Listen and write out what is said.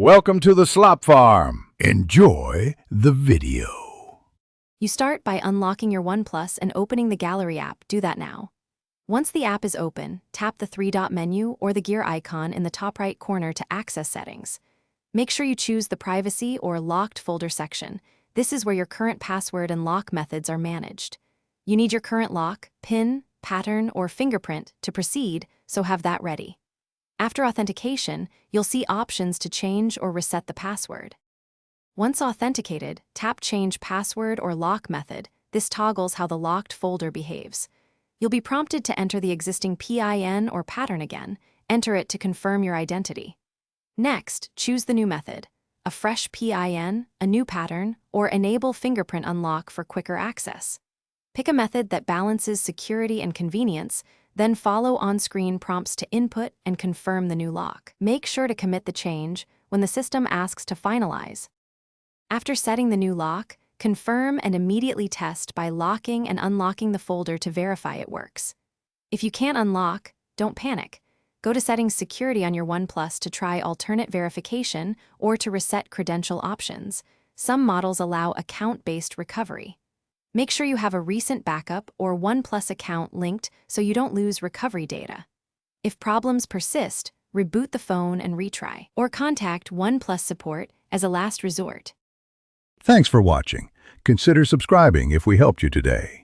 Welcome to the Slop Farm. Enjoy the video. You start by unlocking your Oneplus and opening the Gallery app. Do that now. Once the app is open, tap the three-dot menu or the gear icon in the top right corner to access settings. Make sure you choose the Privacy or Locked folder section. This is where your current password and lock methods are managed. You need your current lock, PIN, pattern, or fingerprint to proceed, so have that ready. After authentication, you'll see options to change or reset the password. Once authenticated, tap Change Password or Lock Method. This toggles how the locked folder behaves. You'll be prompted to enter the existing PIN or pattern again. Enter it to confirm your identity. Next, choose the new method: a fresh PIN, a new pattern, or enable fingerprint unlock for quicker access. Pick a method that balances security and convenience, then follow on-screen prompts to input and confirm the new lock. Make sure to commit the change when the system asks to finalize. After setting the new lock, confirm and immediately test by locking and unlocking the folder to verify it works. If you can't unlock, don't panic. Go to Settings Security on your Oneplus to try alternate verification or to reset credential options. Some models allow account-based recovery. Make sure you have a recent backup or Oneplus account linked so you don't lose recovery data. If problems persist, reboot the phone and retry, or contact Oneplus support as a last resort. Thanks for watching. Consider subscribing if we helped you today.